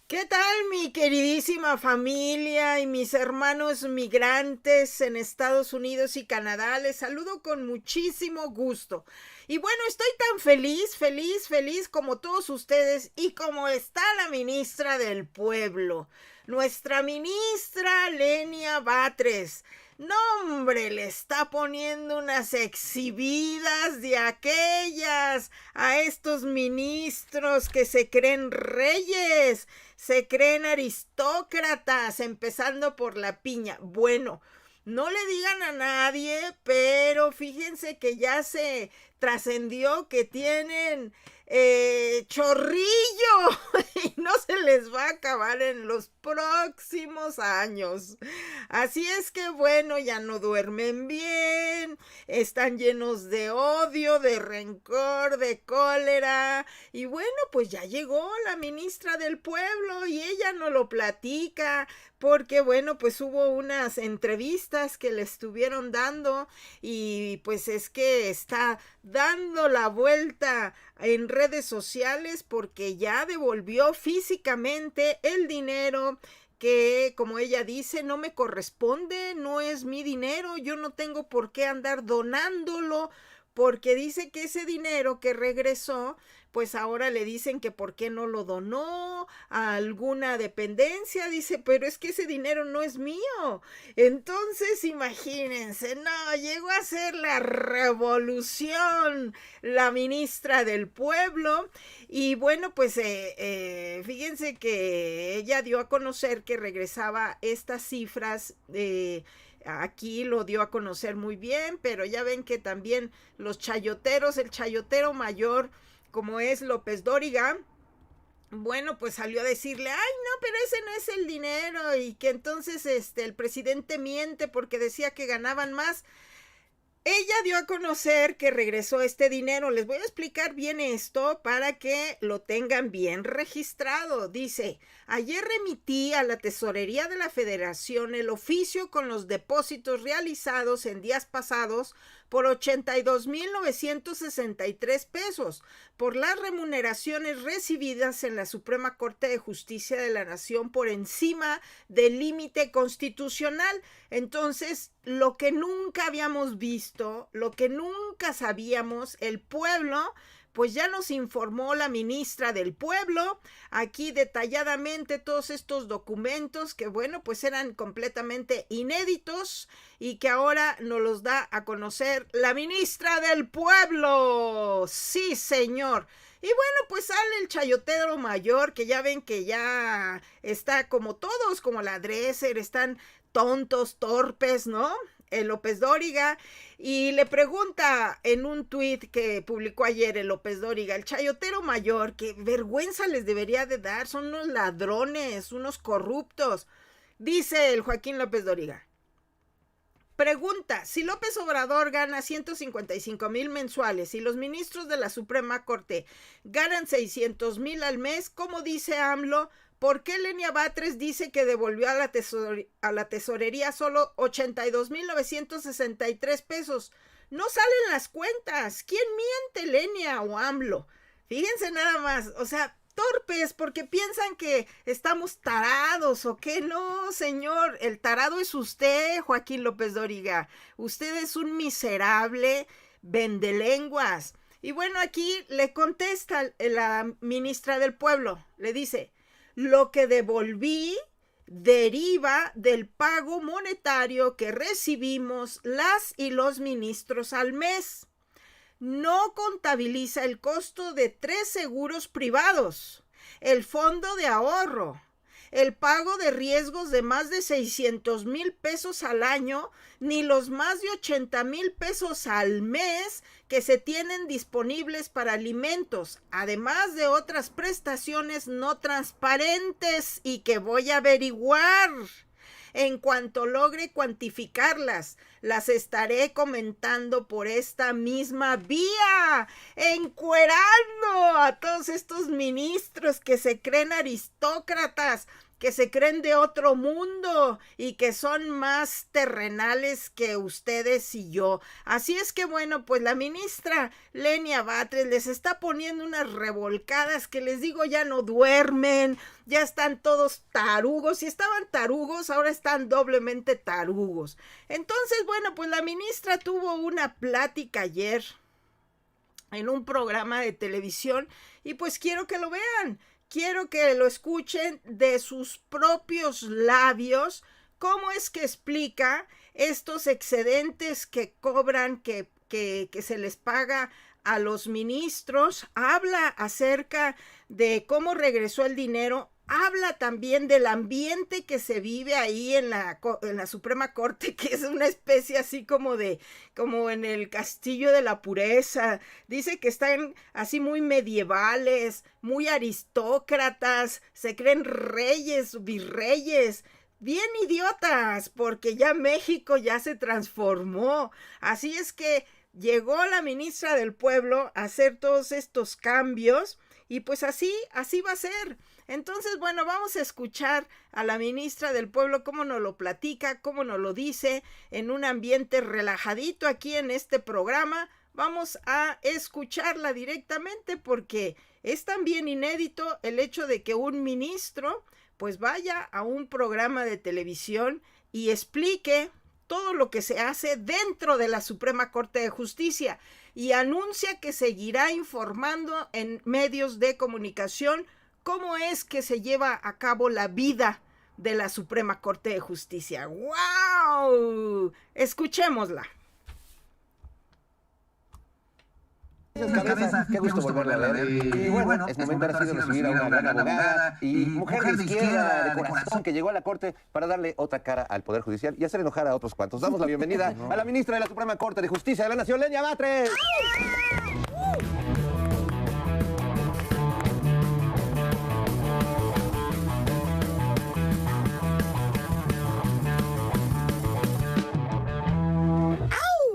¿Qué tal, mi queridísima familia y mis hermanos migrantes en Estados Unidos y Canadá? Les saludo con muchísimo gusto. Y bueno, estoy tan feliz como todos ustedes y como está la ministra del pueblo, nuestra ministra Lenia Batres. No, hombre, le está poniendo unas exhibidas de aquellas a estos ministros que se creen reyes, se creen aristócratas, empezando por la piña. Bueno, no le digan a nadie, pero fíjense que ya se trascendió que tienen chorrillo y no se les va a acabar en los próximos años. Así es que bueno, ya no duermen bien, están llenos de odio, de rencor, de cólera. Y bueno, pues ya llegó la ministra del pueblo y ella nos lo platica, porque bueno, pues hubo unas entrevistas que le estuvieron dando y pues es que está dando la vuelta en redes sociales porque ya devolvió físicamente el dinero que, como ella dice, no me corresponde, no es mi dinero, yo no tengo por qué andar donándolo, porque dice que ese dinero que regresó, pues ahora le dicen que por qué no lo donó a alguna dependencia, dice, pero es que ese dinero no es mío. Entonces, imagínense, no, llegó a ser la revolución la ministra del pueblo. Y bueno, pues fíjense que ella dio a conocer que regresaba estas cifras aquí lo dio a conocer muy bien, pero ya ven que también los chayoteros, el chayotero mayor, como es López Dóriga, bueno, pues salió a decirle, ay, no, pero ese no es el dinero, y que entonces el presidente miente porque decía que ganaban más. Ella dio a conocer que regresó este dinero. Les voy a explicar bien esto para que lo tengan bien registrado. Dice, ayer remití a la Tesorería de la Federación el oficio con los depósitos realizados en días pasados por 82,963 pesos por las remuneraciones recibidas en la Suprema Corte de Justicia de la Nación por encima del límite constitucional. Entonces, lo que nunca habíamos visto, lo que nunca sabíamos, el pueblo, pues ya nos informó la ministra del pueblo, aquí detalladamente todos estos documentos que bueno, pues eran completamente inéditos y que ahora nos los da a conocer la ministra del pueblo. Sí, señor. Y bueno, pues sale el chayotero mayor, que ya ven que ya está como todos, como la Dresser, están tontos, torpes, ¿no? El López Dóriga, y le pregunta en un tuit que publicó ayer el López Dóriga, el chayotero mayor, que vergüenza les debería de dar, son unos ladrones, unos corruptos. Dice el Joaquín López Dóriga, pregunta, si López Obrador gana 155,000 mensuales y los ministros de la Suprema Corte ganan 600,000 al mes, ¿cómo dice AMLO? ¿Por qué Lenia Batres dice que devolvió a la tesorería solo 82,963 pesos? No salen las cuentas. ¿Quién miente, Lenia o AMLO? Fíjense nada más, o sea, torpes porque piensan que estamos tarados o qué. No, señor, el tarado es usted, Joaquín López Dóriga. Usted es un miserable vendelenguas. Y bueno, aquí le contesta la ministra del pueblo, le dice, lo que devolví deriva del pago monetario que recibimos las y los ministros al mes. No contabiliza el costo de 3 seguros privados, el fondo de ahorro, el pago de riesgos de más de 600,000 pesos al año, ni los más de 80,000 pesos al mes que se tienen disponibles para alimentos, además de otras prestaciones no transparentes y que voy a averiguar. En cuanto logre cuantificarlas, las estaré comentando por esta misma vía, encuerando a todos estos ministros que se creen aristócratas, que se creen de otro mundo y que son más terrenales que ustedes y yo. Así es que bueno, pues la ministra Lenia Batres les está poniendo unas revolcadas que les digo ya no duermen, ya están todos tarugos. Si estaban tarugos, ahora están doblemente tarugos. Entonces, bueno, pues la ministra tuvo una plática ayer en un programa de televisión y pues quiero que lo vean. Quiero que lo escuchen de sus propios labios, cómo es que explica estos excedentes que cobran, que se les paga a los ministros. Habla acerca de cómo regresó el dinero. Habla también del ambiente que se vive ahí en la Suprema Corte, que es una especie así como en el castillo de la pureza. Dice que están así muy medievales, muy aristócratas, se creen reyes, virreyes, bien idiotas, porque ya México ya se transformó. Así es que llegó la ministra del Pueblo a hacer todos estos cambios y pues así va a ser. Entonces, bueno, vamos a escuchar a la ministra del Pueblo cómo nos lo platica, cómo nos lo dice en un ambiente relajadito aquí en este programa. Vamos a escucharla directamente porque es también inédito el hecho de que un ministro pues vaya a un programa de televisión y explique todo lo que se hace dentro de la Suprema Corte de Justicia y anuncia que seguirá informando en medios de comunicación cómo es que se lleva a cabo la vida de la Suprema Corte de Justicia. ¡Wow! Escuchémosla. Cabeza, qué gusto volverla a ver. Y bueno, es momento ahora sí de recibir a una gran abogada y mujer de izquierda, de corazón, que llegó a la Corte para darle otra cara al Poder Judicial y hacer enojar a otros cuantos. Damos la bienvenida a la ministra de la Suprema Corte de Justicia de la Nación, Lenia Batres.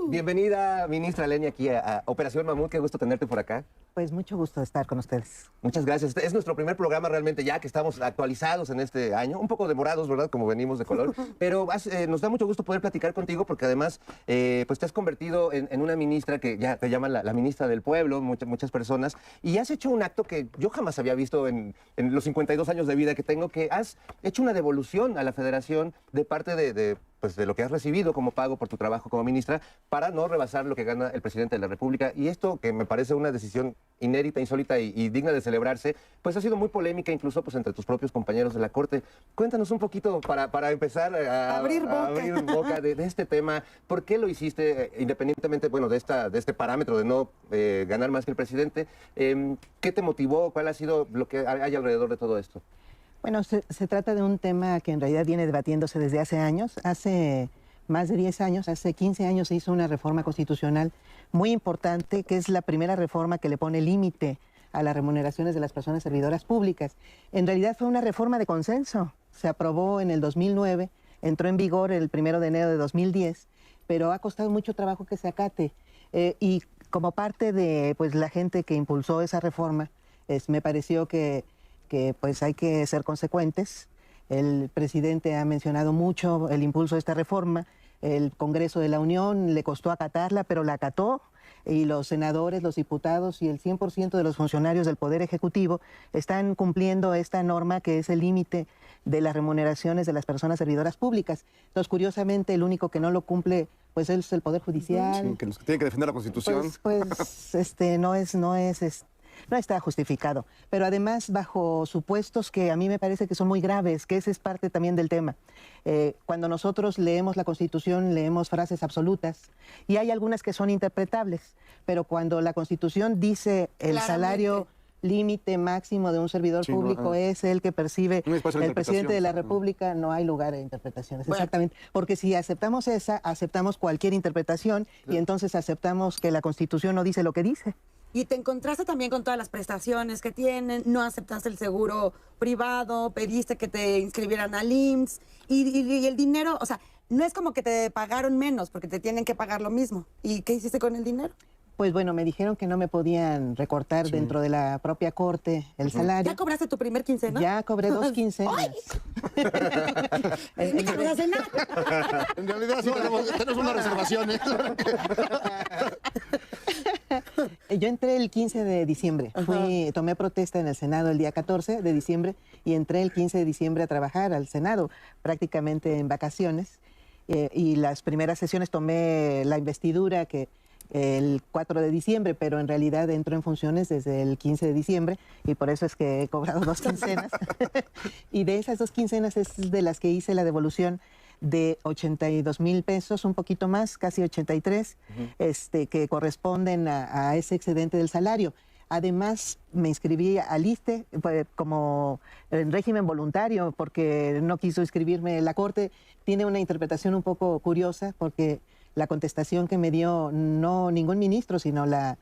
Bienvenida, ministra Lenia, aquí a Operación Mamut. Qué gusto tenerte por acá. Pues mucho gusto de estar con ustedes. Muchas gracias. Es nuestro primer programa realmente ya que estamos actualizados en este año. Un poco demorados, ¿verdad? Como venimos de color. Pero nos da mucho gusto poder platicar contigo porque además pues te has convertido en una ministra que ya te llaman la ministra del pueblo, muchas personas. Y has hecho un acto que yo jamás había visto en los 52 años de vida que tengo, que has hecho una devolución a la Federación de parte de lo que has recibido como pago por tu trabajo como ministra para no rebasar lo que gana el presidente de la República. Y esto, que me parece una decisión inédita, insólita y digna de celebrarse, pues ha sido muy polémica incluso pues entre tus propios compañeros de la Corte. Cuéntanos un poquito para empezar a abrir boca de este tema. ¿Por qué lo hiciste independientemente, bueno, de este parámetro de no ganar más que el presidente? ¿Qué te motivó? ¿Cuál ha sido lo que hay alrededor de todo esto? Bueno, se trata de un tema que en realidad viene debatiéndose desde hace años. Hace más de 10 años, hace 15 años se hizo una reforma constitucional muy importante, que es la primera reforma que le pone límite a las remuneraciones de las personas servidoras públicas. En realidad fue una reforma de consenso. Se aprobó en el 2009, entró en vigor el 1 de enero de 2010, pero ha costado mucho trabajo que se acate. Y como parte de pues, la gente que impulsó esa reforma, me pareció que pues hay que ser consecuentes. El presidente ha mencionado mucho el impulso de esta reforma. El Congreso de la Unión le costó acatarla, pero la acató. Y los senadores, los diputados y el 100% de los funcionarios del Poder Ejecutivo están cumpliendo esta norma que es el límite de las remuneraciones de las personas servidoras públicas. Entonces, curiosamente, el único que no lo cumple pues es el Poder Judicial. Sí, que los que tienen que defender la Constitución. No está justificado, pero además bajo supuestos que a mí me parece que son muy graves, que ese es parte también del tema. Cuando nosotros leemos la Constitución, leemos frases absolutas y hay algunas que son interpretables, pero cuando la Constitución dice el salario límite máximo de un servidor público es el que percibe el presidente de la República, no hay lugar de interpretaciones. Bueno. Exactamente, porque si aceptamos esa, aceptamos cualquier interpretación y entonces aceptamos que la Constitución no dice lo que dice. Y te encontraste también con todas las prestaciones que tienen, no aceptaste el seguro privado, pediste que te inscribieran al IMSS y el dinero, o sea, no es como que te pagaron menos porque te tienen que pagar lo mismo. ¿Y qué hiciste con el dinero? Pues bueno, me dijeron que no me podían recortar dentro de la propia corte el salario. ¿Ya cobraste tu primer quincena? Ya cobré 2 quincenas. Invítanos a cenar. En realidad sí tenemos una reservación, ¿eh? Yo entré el 15 de diciembre. Tomé protesta en el Senado el día 14 de diciembre y entré el 15 de diciembre a trabajar al Senado, prácticamente en vacaciones. Y las primeras sesiones tomé la investidura que el 4 de diciembre, pero en realidad entro en funciones desde el 15 de diciembre y por eso es que he cobrado 2 quincenas. Y de esas 2 quincenas es de las que hice la devolución de 82,000 pesos, un poquito más, casi 83, que corresponden a ese excedente del salario. Además, me inscribí al ISSSTE como en régimen voluntario porque no quiso inscribirme. La Corte tiene una interpretación un poco curiosa porque la contestación que me dio no ningún ministro, sino la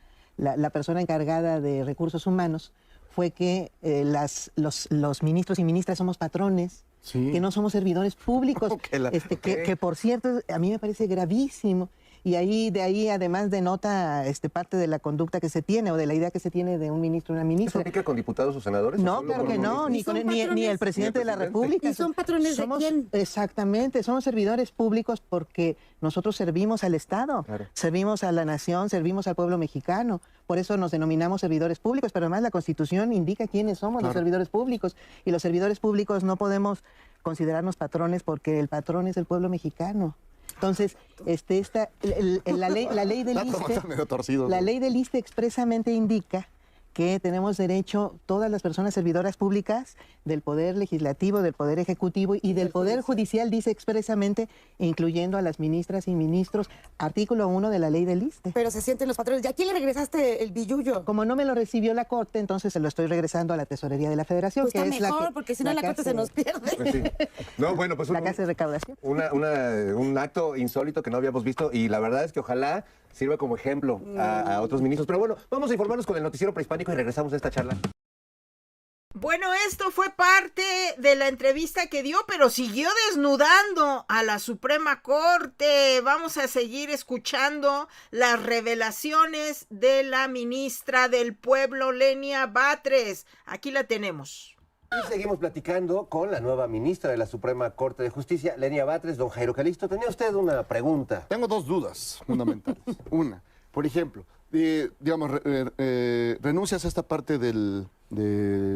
persona encargada de recursos humanos, fue que los ministros y ministras somos patrones, que no somos servidores públicos, que por cierto a mí me parece gravísimo. Y de ahí además denota parte de la conducta que se tiene o de la idea que se tiene de un ministro o una ministra. ¿Eso aplica con diputados o senadores? No, claro que no, ni el presidente de la República. ¿Y son patrones de quién? Exactamente, somos servidores públicos porque nosotros servimos al Estado, servimos a la nación, servimos al pueblo mexicano. Por eso nos denominamos servidores públicos, pero además la Constitución indica quiénes somos los servidores públicos. Y los servidores públicos no podemos considerarnos patrones porque el patrón es el pueblo mexicano. Entonces, la ley del ISSSTE expresamente indica que tenemos derecho, todas las personas servidoras públicas del Poder Legislativo, del Poder Ejecutivo y del Poder Judicial, dice expresamente, incluyendo a las ministras y ministros, artículo 1 de la ley del ISSSTE. Pero se sienten los patrones. ¿Y a quién le regresaste el billullo? Como no me lo recibió la Corte, entonces se lo estoy regresando a la Tesorería de la Federación. Pues que está es mejor, porque si no la Corte se nos pierde. Pues sí. No, bueno, pues la Casa de Recaudación. un acto insólito que no habíamos visto y la verdad es que ojalá sirva como ejemplo a otros ministros. Pero bueno, vamos a informarnos con el noticiero prehispánico y regresamos a esta charla. Bueno, esto fue parte de la entrevista que dio, pero siguió desnudando a la Suprema Corte. Vamos a seguir escuchando las revelaciones de la ministra del Pueblo, Lenia Batres. Aquí la tenemos. Y seguimos platicando con la nueva ministra de la Suprema Corte de Justicia, Lenia Batres. Don Jairo Calixto, tenía usted una pregunta. Tengo 2 dudas fundamentales. Una, por ejemplo, digamos, renuncias a esta parte de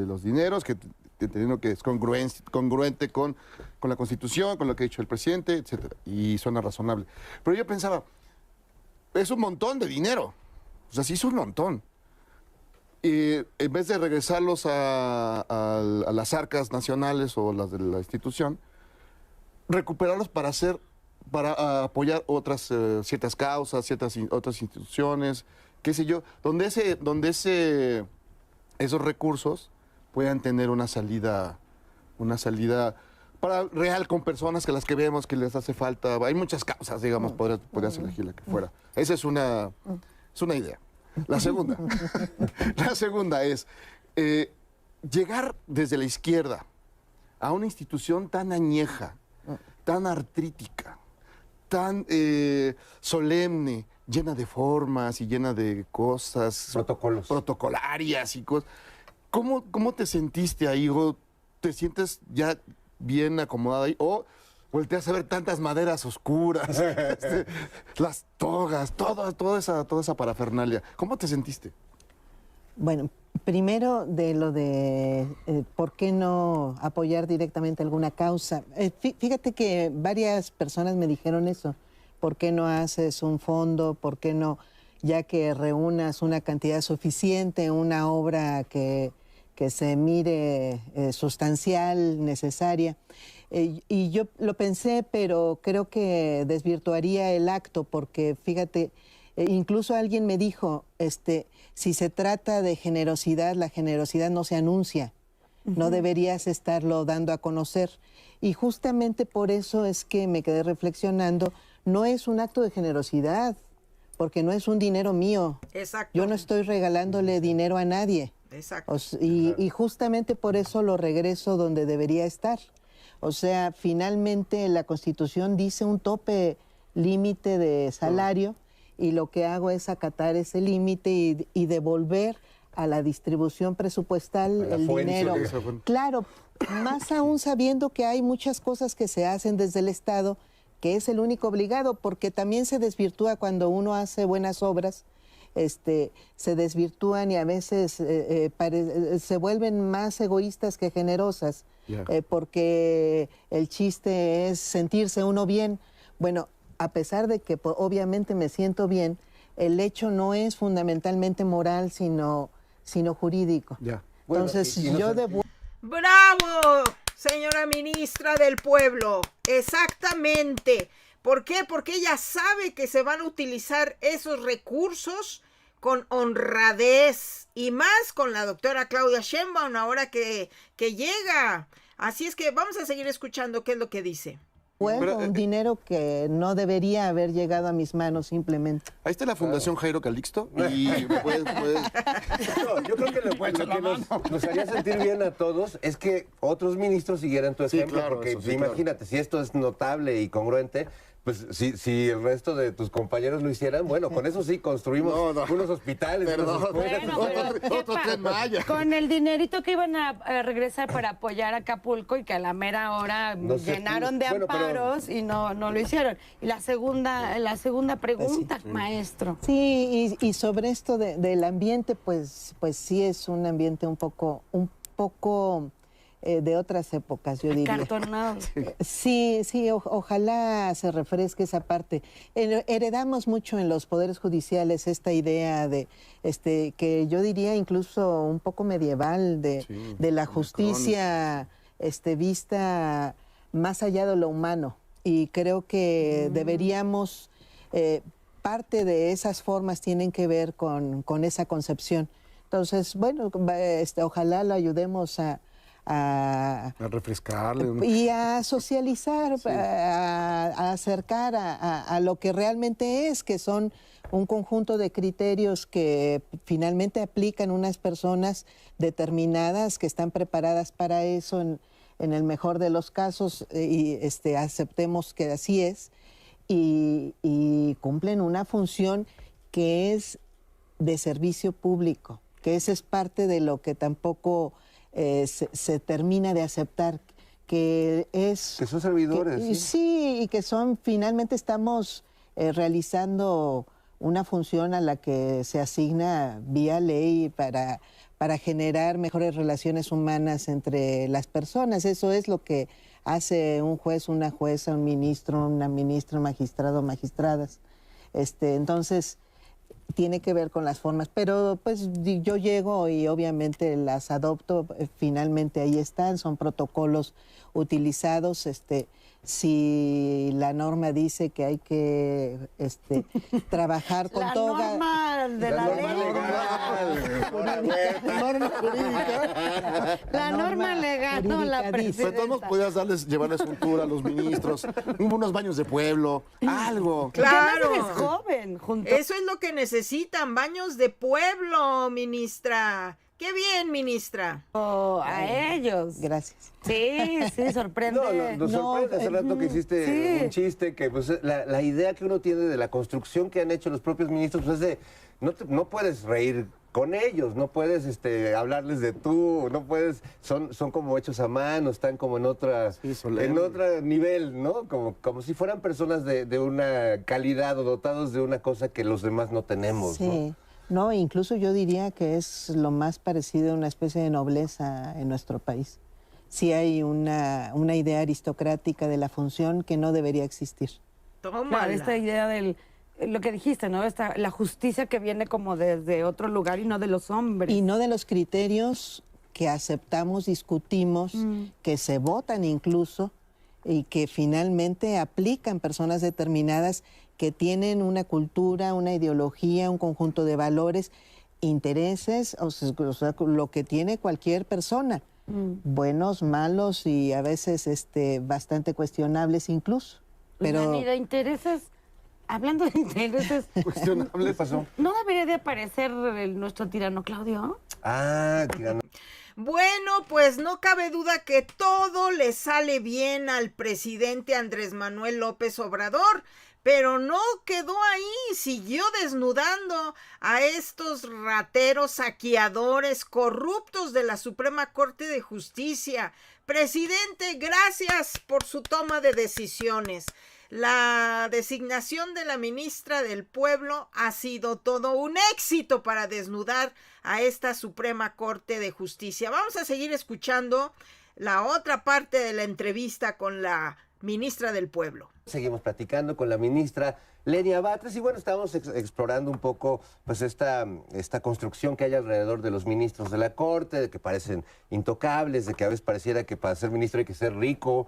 los dineros, que entendiendo que es congruente con la Constitución, con lo que ha dicho el presidente, etcétera, y suena razonable. Pero yo pensaba, es un montón de dinero. O sea, sí es un montón. Y en vez de regresarlos a las arcas nacionales o las de la institución, recuperarlos para apoyar otras ciertas causas, otras instituciones, qué sé yo, donde esos recursos puedan tener una salida para real con personas que las que vemos que les hace falta. Hay muchas causas, digamos, podrías elegir la que fuera. Esa es una idea. La segunda es llegar desde la izquierda a una institución tan añeja, tan artrítica, tan solemne, llena de formas y llena de cosas protocolarias y cosas. ¿Cómo te sentiste ahí? ¿O te sientes ya bien acomodada ahí? ¿O volteas a ver tantas maderas oscuras, las togas, toda esa parafernalia? ¿Cómo te sentiste? Bueno, primero de lo de por qué no apoyar directamente alguna causa. Fíjate que varias personas me dijeron eso. ¿Por qué no haces un fondo? ¿Por qué no, ya que reúnas una cantidad suficiente, una obra que se mire sustancial, necesaria? Y yo lo pensé, pero creo que desvirtuaría el acto, porque fíjate, incluso alguien me dijo, si se trata de generosidad, la generosidad no se anuncia, no deberías estarlo dando a conocer. Y justamente por eso es que me quedé reflexionando, no es un acto de generosidad, porque no es un dinero mío. Exacto. Yo no estoy regalándole dinero a nadie. Exacto. Y justamente por eso lo regreso donde debería estar. O sea, finalmente la Constitución dice un tope límite de salario y lo que hago es acatar ese límite y devolver a la distribución presupuestal A la el fuente, dinero. esa fuente. Claro, más aún sabiendo que hay muchas cosas que se hacen desde el Estado, que es el único obligado, porque también se desvirtúa cuando uno hace buenas obras, se desvirtúan y a veces se vuelven más egoístas que generosas, Ya. porque el chiste es sentirse uno bien. Bueno, a pesar de que obviamente me siento bien, el hecho no es fundamentalmente moral, sino jurídico. Ya. Bueno, Entonces, y no yo sé- debo... ¡Bravo, señora ministra del Pueblo! Exactamente. ¿Por qué? Porque ella sabe que se van a utilizar esos recursos con honradez y más con la doctora Claudia Sheinbaum ahora que llega. Así es que vamos a seguir escuchando qué es lo que dice. Pero, un dinero que no debería haber llegado a mis manos simplemente. Ahí está la Fundación Jairo Calixto y puedes No, yo creo que lo que nos haría sentir bien a todos es que otros ministros siguieran tu Sí, ejemplo, claro, porque eso sí, imagínate, si esto es notable y congruente, pues si el resto de tus compañeros lo hicieran, bueno, con eso sí construimos unos hospitales, Perdón. unas escuelas. Bueno, pero otro ¿qué Tren Maya. Con el dinerito que iban a regresar para apoyar a Acapulco y que a la mera hora No sé, llenaron de bueno, pero- amparos y no lo hicieron. Y la segunda pregunta, maestro. Sí, y sobre esto del ambiente, pues sí es un ambiente un poco de otras épocas, yo diría. Acartonado. Sí, ojalá se refresque esa parte. Heredamos mucho en los poderes judiciales esta idea de, que yo diría incluso un poco medieval de la justicia, vista más allá de lo humano. Y creo que deberíamos, parte de esas formas tienen que ver con esa concepción. Entonces, bueno, ojalá lo ayudemos a refrescarle. y a socializar, a acercar a lo que realmente es, que son un conjunto de criterios que finalmente aplican unas personas determinadas que están preparadas para eso en el mejor de los casos, y aceptemos que así es, y cumplen una función que es de servicio público, que esa es parte de lo que tampoco se termina de aceptar, que es... Que son servidores. que- sí, y que finalmente estamos realizando una función a la que se asigna vía ley para generar mejores relaciones humanas entre las personas. Eso es lo que hace un juez, una jueza, un ministro, una ministra, magistrado, magistradas. Entonces, tiene que ver con las formas, pero pues yo llego y obviamente las adopto, finalmente ahí están, son protocolos utilizados, si la norma dice que hay que trabajar con La toga. norma de la norma ley. Norma jurídica. La norma legal, no la jurídica dice. Pero de todos modos presidenta. podías llevarles un tour a los ministros, unos baños de pueblo, algo. Claro. Además eres joven, junto. Eso es lo que necesitan, baños de pueblo, ministra. ¡Qué bien, ministra! A ellos. Gracias. Sí, sorprende. No, nos sorprende hace rato que hiciste sí. un chiste, que pues la idea que uno tiene de la construcción que han hecho los propios ministros, pues es de, no puedes reír con ellos, no puedes hablarles de tú, no puedes, son como hechos a mano, están como en solemne. otro nivel, ¿no? Como si fueran personas de una calidad o dotados de una cosa que los demás no tenemos, ¿no? Sí. No, incluso yo diría que es lo más parecido a una especie de nobleza en nuestro país. Sí hay una idea aristocrática de la función que no debería existir. Tómala. Claro, esta idea del lo que dijiste, ¿no? La justicia que viene como desde otro lugar y no de los hombres. Y no de los criterios que aceptamos, discutimos, que se votan incluso, y que finalmente aplican personas determinadas que tienen una cultura, una ideología, un conjunto de valores, intereses, o sea, lo que tiene cualquier persona, buenos, malos y a veces bastante cuestionables incluso. Pero Ni de intereses, hablando de intereses, Cuestionable pasó. ¿no debería de aparecer nuestro tirano Claudio? Ah, Bueno, pues no cabe duda que todo le sale bien al presidente Andrés Manuel López Obrador, Pero no quedó ahí, siguió desnudando a estos rateros, saqueadores, corruptos de la Suprema Corte de Justicia. Presidente, gracias por su toma de decisiones. La designación de la ministra del Pueblo ha sido todo un éxito para desnudar a esta Suprema Corte de Justicia. Vamos a seguir escuchando la otra parte de la entrevista con la ministra del Pueblo. Seguimos platicando con la ministra Lenia Batres y bueno, estamos explorando un poco pues esta construcción que hay alrededor de los ministros de la Corte, de que parecen intocables, de que a veces pareciera que para ser ministro hay que ser rico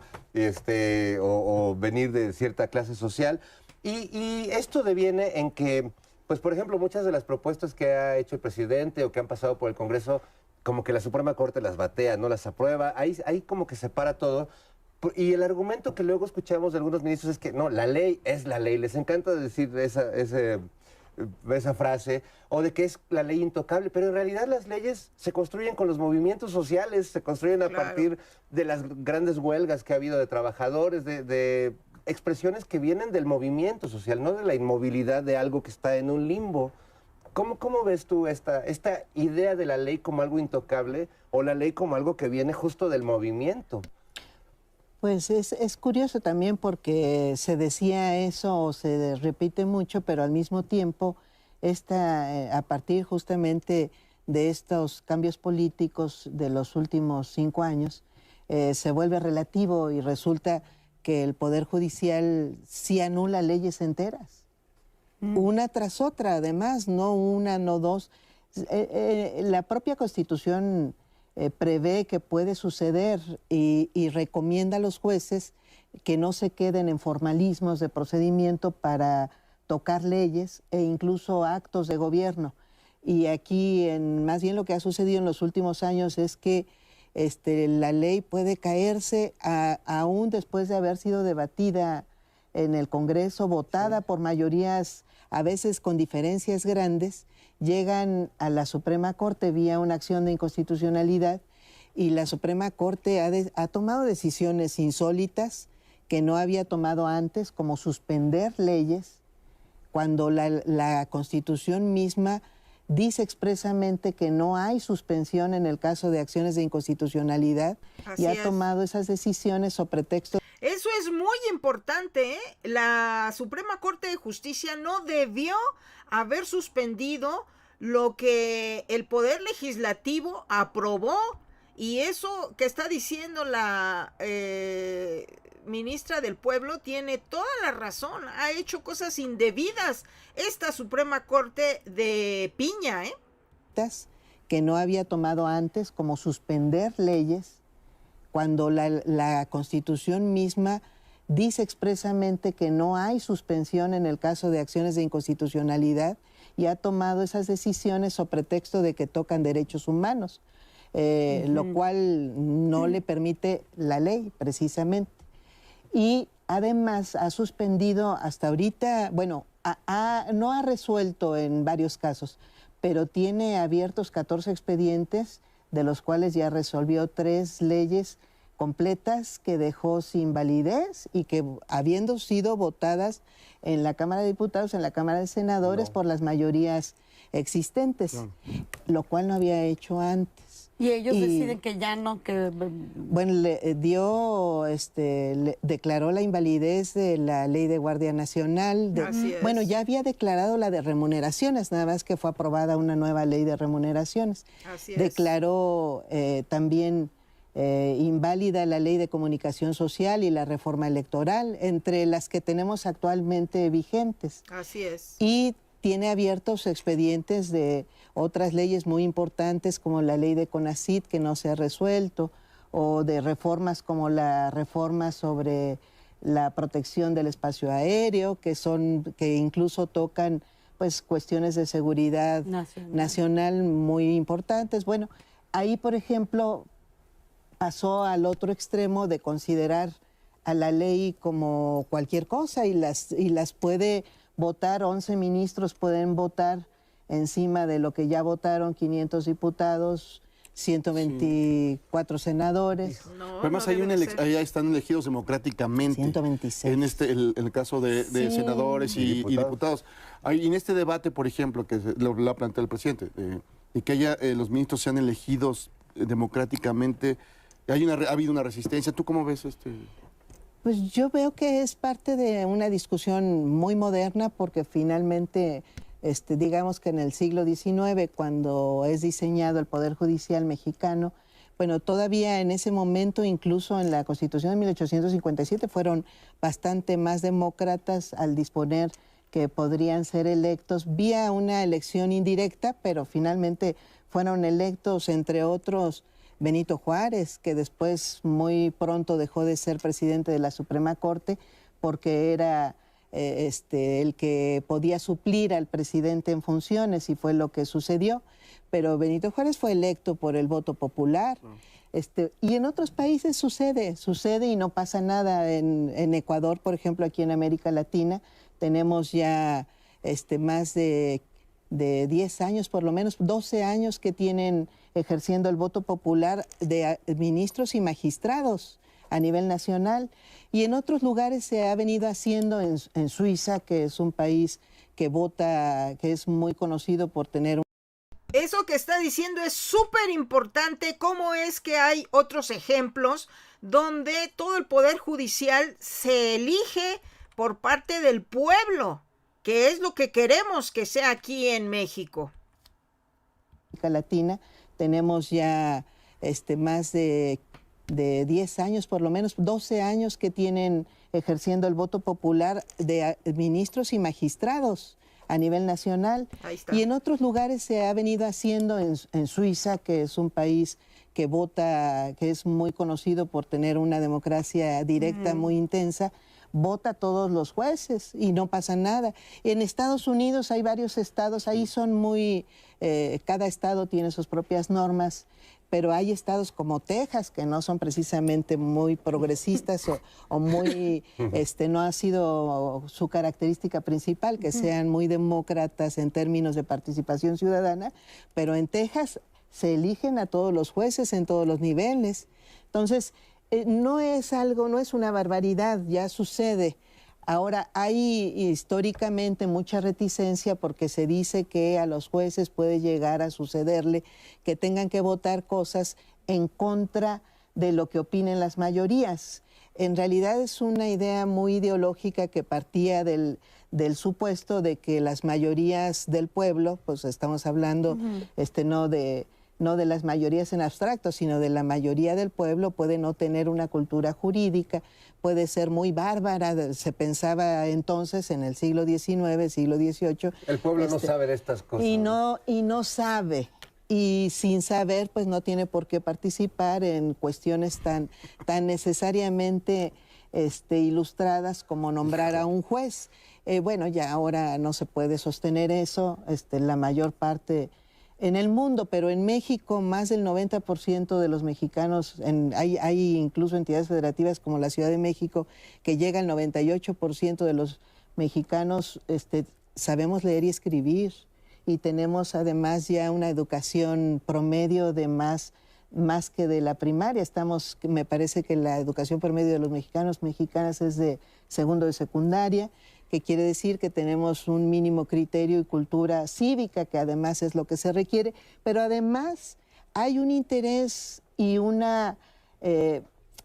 o venir de cierta clase social. Y esto deviene en que, pues por ejemplo, muchas de las propuestas que ha hecho el presidente o que han pasado por el Congreso, como que la Suprema Corte las batea, no las aprueba, ahí como que se para todo. Y el argumento que luego escuchamos de algunos ministros es que no, la ley es la ley. Les encanta decir esa frase, o de que es la ley intocable, pero en realidad las leyes se construyen con los movimientos sociales, se construyen a partir de las grandes huelgas que ha habido de trabajadores, de expresiones que vienen del movimiento social, no de la inmovilidad de algo que está en un limbo. ¿Cómo ves tú esta idea de la ley como algo intocable o la ley como algo que viene justo del movimiento? Pues es curioso también porque se decía eso o se repite mucho, pero al mismo tiempo a partir justamente de estos cambios políticos de los últimos 5 años, se vuelve relativo y resulta que el Poder Judicial sí anula leyes enteras, una tras otra además, no una, no dos. La propia Constitución prevé que puede suceder y recomienda a los jueces que no se queden en formalismos de procedimiento para tocar leyes e incluso actos de gobierno. Y aquí, más bien lo que ha sucedido en los últimos años es que la ley puede caerse aún después de haber sido debatida en el Congreso, votada por mayorías a veces con diferencias grandes, llegan a la Suprema Corte vía una acción de inconstitucionalidad y la Suprema Corte ha tomado decisiones insólitas que no había tomado antes, como suspender leyes, cuando la Constitución misma dice expresamente que no hay suspensión en el caso de acciones de inconstitucionalidad. Así y ha tomado esas decisiones sobre pretexto. Eso es muy importante, ¿eh? La Suprema Corte de Justicia no debió haber suspendido lo que el Poder Legislativo aprobó, y eso que está diciendo la ministra del Pueblo tiene toda la razón. Ha hecho cosas indebidas esta Suprema Corte de piña, ¿eh? Que no había tomado antes, como suspender leyes, cuando la Constitución misma dice expresamente que no hay suspensión en el caso de acciones de inconstitucionalidad y ha tomado esas decisiones sobre pretexto de que tocan derechos humanos, lo cual no le permite la ley, precisamente. Y además ha suspendido hasta ahorita, bueno, no ha resuelto en varios casos, pero tiene abiertos 14 expedientes, de los cuales ya resolvió 3 leyes completas que dejó sin validez y que, habiendo sido votadas en la Cámara de Diputados, en la Cámara de Senadores, por las mayorías existentes, lo cual no había hecho antes. Y ellos deciden que ya no, que... Bueno, declaró la invalidez de la Ley de Guardia Nacional. Bueno, ya había declarado la de remuneraciones, nada más que fue aprobada una nueva ley de remuneraciones. Así es. Declaró también inválida la Ley de Comunicación Social y la reforma electoral, entre las que tenemos actualmente vigentes. Así es. Y tiene abiertos expedientes de otras leyes muy importantes, como la ley de CONACYT, que no se ha resuelto, o de reformas como la reforma sobre la protección del espacio aéreo, que incluso tocan pues cuestiones de seguridad nacional muy importantes. Bueno, ahí, por ejemplo, pasó al otro extremo de considerar a la ley como cualquier cosa y las puede votar, 11 ministros pueden votar encima de lo que ya votaron 500 diputados 124 senadores. No, Además, no hay debe de ser. allá están elegidos democráticamente. 126. En el caso de Sí. senadores y diputados. En este debate, por ejemplo, que lo ha planteado el presidente, y que haya los ministros sean elegidos democráticamente, ha habido una resistencia. ¿Tú cómo ves este? Pues yo veo que es parte de una discusión muy moderna porque finalmente, digamos que en el siglo XIX, cuando es diseñado el Poder Judicial mexicano, bueno, todavía en ese momento, incluso en la Constitución de 1857, fueron bastante más demócratas al disponer que podrían ser electos vía una elección indirecta, pero finalmente fueron electos, entre otros, Benito Juárez, que después muy pronto dejó de ser presidente de la Suprema Corte porque era el que podía suplir al presidente en funciones y fue lo que sucedió. Pero Benito Juárez fue electo por el voto popular. Y en otros países sucede y no pasa nada. En Ecuador, por ejemplo, aquí en América Latina, tenemos ya más de 10 años, por lo menos 12 años que tienen ejerciendo el voto popular de ministros y magistrados a nivel nacional. Y en otros lugares se ha venido haciendo en Suiza, que es un país que vota, que es muy conocido por tener Eso que está diciendo es súper importante. ¿Cómo es que hay otros ejemplos donde todo el poder judicial se elige por parte del pueblo, que es lo que queremos que sea aquí en México? América Latina? Tenemos ya más de 10 años, por lo menos 12 años que tienen ejerciendo el voto popular de ministros y magistrados a nivel nacional. Ahí está. Y en otros lugares se ha venido haciendo en Suiza, que es un país que vota, que es muy conocido por tener una democracia directa muy intensa, vota todos los jueces y no pasa nada. En Estados Unidos hay varios estados, ahí son muy, cada estado tiene sus propias normas, pero hay estados como Texas que no son precisamente muy progresistas o muy, no ha sido su característica principal, que sean muy demócratas en términos de participación ciudadana, pero en Texas se eligen a todos los jueces en todos los niveles. Entonces, no es algo, no es una barbaridad, ya sucede. Ahora, hay históricamente mucha reticencia porque se dice que a los jueces puede llegar a sucederle que tengan que votar cosas en contra de lo que opinen las mayorías. En realidad es una idea muy ideológica que partía del supuesto de que las mayorías del pueblo, pues estamos hablando no de las mayorías en abstracto, sino de la mayoría del pueblo, puede no tener una cultura jurídica, puede ser muy bárbara. Se pensaba entonces en el siglo XIX, siglo XVIII. El pueblo no sabe de estas cosas. Y no sabe. Y sin saber, pues no tiene por qué participar en cuestiones tan necesariamente ilustradas como nombrar a un juez. Bueno, ya ahora no se puede sostener eso, la mayor parte en el mundo, pero en México más del 90% de los mexicanos, hay incluso entidades federativas como la Ciudad de México, que llega al 98% de los mexicanos sabemos leer y escribir, y tenemos además ya una educación promedio de más que de la primaria. Me parece que la educación promedio de los mexicanas es de segundo de secundaria, que quiere decir que tenemos un mínimo criterio y cultura cívica, que además es lo que se requiere, pero además hay un interés y una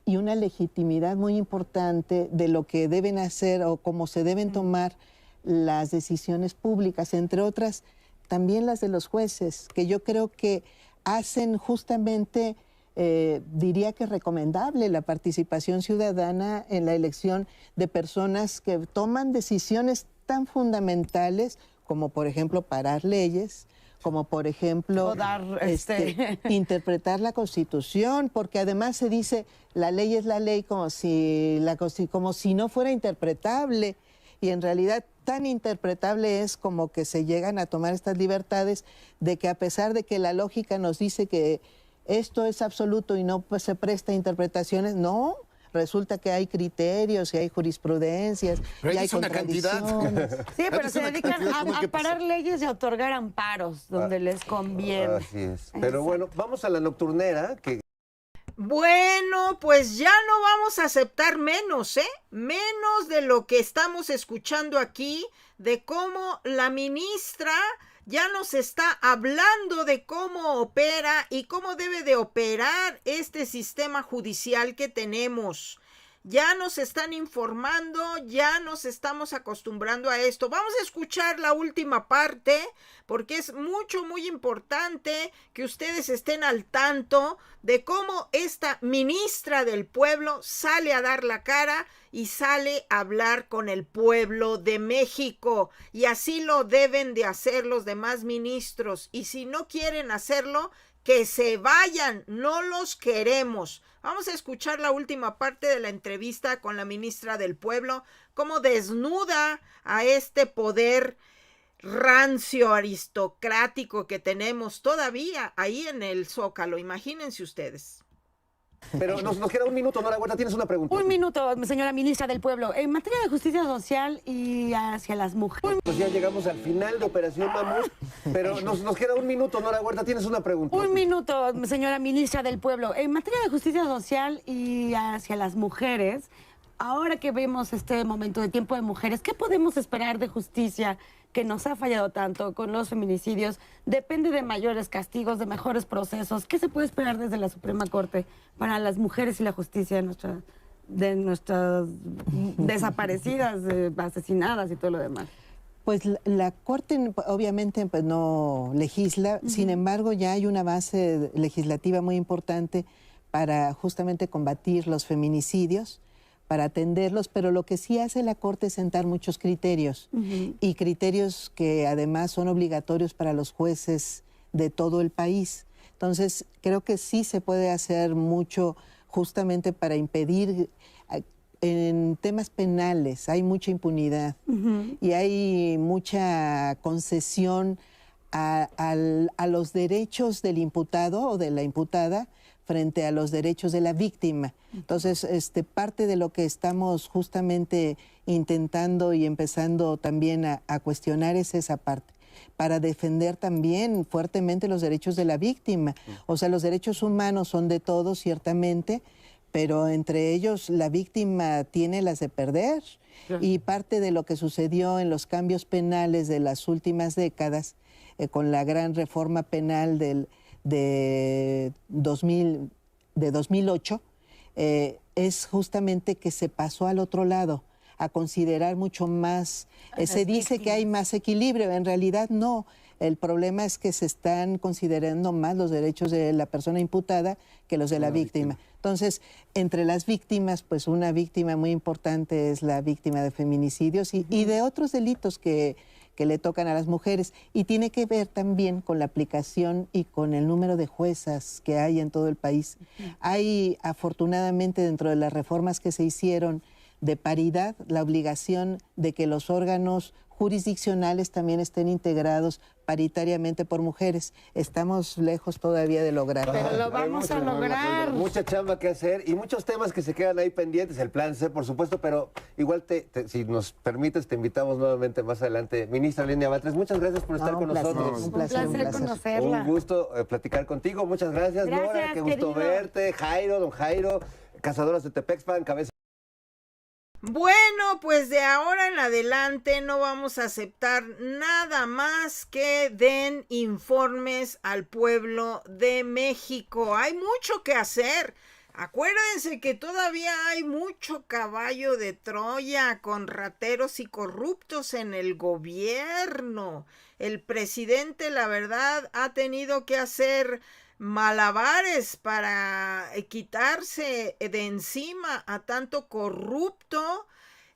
legitimidad muy importante de lo que deben hacer o cómo se deben tomar las decisiones públicas, entre otras también las de los jueces, que yo creo que hacen justamente, diría que recomendable la participación ciudadana en la elección de personas que toman decisiones tan fundamentales como, por ejemplo, parar leyes, como, por ejemplo, O dar, interpretar la Constitución, porque además se dice la ley es la ley como si no fuera interpretable, y en realidad tan interpretable es como que se llegan a tomar estas libertades de que, a pesar de que la lógica nos dice que esto es absoluto y no pues, se presta a interpretaciones, no, resulta que hay criterios y hay jurisprudencias Pero y ahí hay es una cantidad. contradicciones. Sí, pero Es se una dedican cantidad muy a que parar leyes y a otorgar amparos donde les conviene. Así es. Pero bueno, vamos a la nocturnera, que Bueno, pues ya no vamos a aceptar menos, ¿eh? Menos de lo que estamos escuchando aquí, de cómo la ministra ya nos está hablando de cómo opera y cómo debe de operar este sistema judicial que tenemos. Ya nos están informando, ya nos estamos acostumbrando a esto. Vamos a escuchar la última parte porque es muy importante que ustedes estén al tanto de cómo esta ministra del pueblo sale a dar la cara y sale a hablar con el pueblo de México. Y así lo deben de hacer los demás ministros. Y si no quieren hacerlo, que se vayan, no los queremos. Vamos a escuchar la última parte de la entrevista con la ministra del pueblo, cómo desnuda a este poder rancio aristocrático que tenemos todavía ahí en el Zócalo. Imagínense ustedes. pero nos queda un minuto, Nora Huerta, tienes una pregunta. Un minuto, señora ministra del Pueblo. En materia de justicia social y hacia las mujeres. Pues ya llegamos al final de Operación Mamut, pero nos queda un minuto, Nora Huerta, tienes una pregunta. Un minuto, señora ministra del Pueblo. En materia de justicia social y hacia las mujeres, ahora que vemos este momento de tiempo de mujeres, ¿qué podemos esperar de justicia que nos ha fallado tanto con los feminicidios? Depende de mayores castigos, de mejores procesos. ¿Qué se puede esperar desde la Suprema Corte para las mujeres y la justicia de nuestras desaparecidas, asesinadas y todo lo demás? Pues la Corte obviamente pues, no legisla, sin embargo ya hay una base legislativa muy importante para justamente combatir los feminicidios, para atenderlos, pero lo que sí hace la Corte es sentar muchos criterios y criterios que además son obligatorios para los jueces de todo el país. Entonces, creo que sí se puede hacer mucho justamente para impedir. En temas penales hay mucha impunidad y hay mucha concesión a los derechos del imputado o de la imputada frente a los derechos de la víctima. Entonces, parte de lo que estamos justamente intentando y empezando también a cuestionar es esa parte, para defender también fuertemente los derechos de la víctima. O sea, los derechos humanos son de todos, ciertamente, pero entre ellos la víctima tiene las de perder. Y parte de lo que sucedió en los cambios penales de las últimas décadas, con la gran reforma penal de 2008, es justamente que se pasó al otro lado, a considerar mucho más, se dice que hay más equilibrio, en realidad no. El problema es que se están considerando más los derechos de la persona imputada que los de la víctima. Entonces, entre las víctimas, pues una víctima muy importante es la víctima de feminicidios y de otros delitos que le tocan a las mujeres. Y tiene que ver también con la aplicación y con el número de juezas que hay en todo el país. Hay, afortunadamente, dentro de las reformas que se hicieron de paridad, la obligación de que los órganos jurisdiccionales también estén integrados paritariamente por mujeres. Estamos lejos todavía de lograrlo. Pero lo vamos a lograr. Mucha chamba que hacer y muchos temas que se quedan ahí pendientes. El plan C, por supuesto, pero igual si nos permites, te invitamos nuevamente más adelante. Ministra Lenia Batres, muchas gracias por estar con nosotros. Un placer conocerla. Un gusto platicar contigo. Muchas gracias, Nora. Qué gusto verte. Jairo, don Jairo, Cazadoras de Tepexpan, cabeza. Bueno, pues de ahora en adelante no vamos a aceptar nada más que den informes al pueblo de México. Hay mucho que hacer. Acuérdense que todavía hay mucho caballo de Troya con rateros y corruptos en el gobierno. El presidente, la verdad, ha tenido que hacer malabares para quitarse de encima a tanto corrupto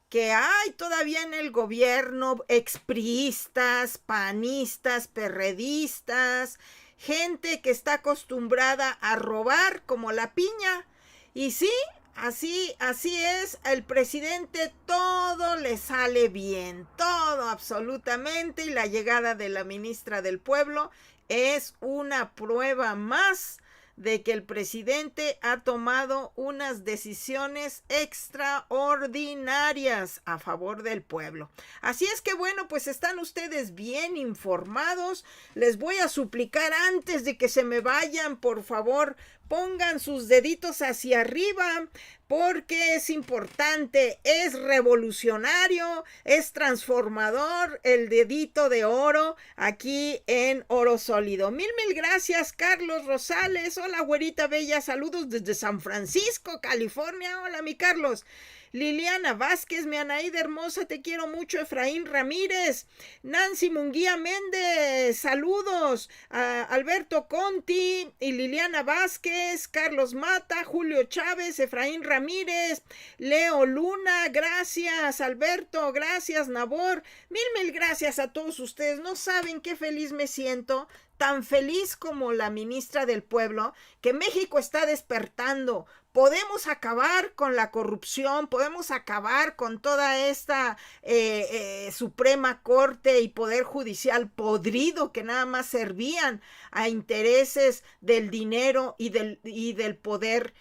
que hay todavía en el gobierno, expriistas, panistas, perredistas, gente que está acostumbrada a robar como la piña. Y sí, así es, el presidente todo le sale bien, todo absolutamente, y la llegada de la ministra del pueblo es una prueba más de que el presidente ha tomado unas decisiones extraordinarias a favor del pueblo. Así es que bueno, pues están ustedes bien informados. Les voy a suplicar antes de que se me vayan, por favor, pongan sus deditos hacia arriba, porque es importante, es revolucionario, es transformador el dedito de oro aquí en Oro Sólido. Mil gracias, Carlos Rosales. Hola, güerita bella, saludos desde San Francisco, California. Hola, mi Carlos. Liliana Vázquez, mi Anaída hermosa, te quiero mucho. Efraín Ramírez, Nancy Munguía Méndez, saludos. Alberto Conti y Liliana Vázquez, Carlos Mata, Julio Chávez, Efraín Ramírez, Leo Luna, gracias. Alberto, gracias. Nabor, mil gracias a todos ustedes. No saben qué feliz me siento, tan feliz como la ministra del Pueblo, que México está despertando. Podemos acabar con la corrupción, podemos acabar con toda esta Suprema Corte y Poder Judicial podrido que nada más servían a intereses del dinero y del poder.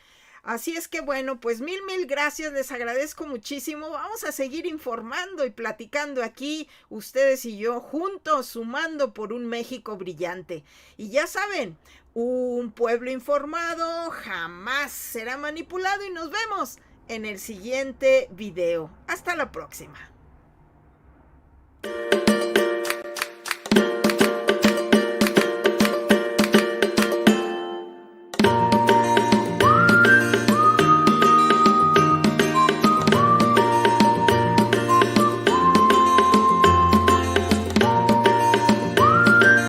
Así es que bueno, pues mil gracias, les agradezco muchísimo. Vamos a seguir informando y platicando aquí, ustedes y yo, juntos, sumando por un México brillante. Y ya saben, un pueblo informado jamás será manipulado y nos vemos en el siguiente video. Hasta la próxima.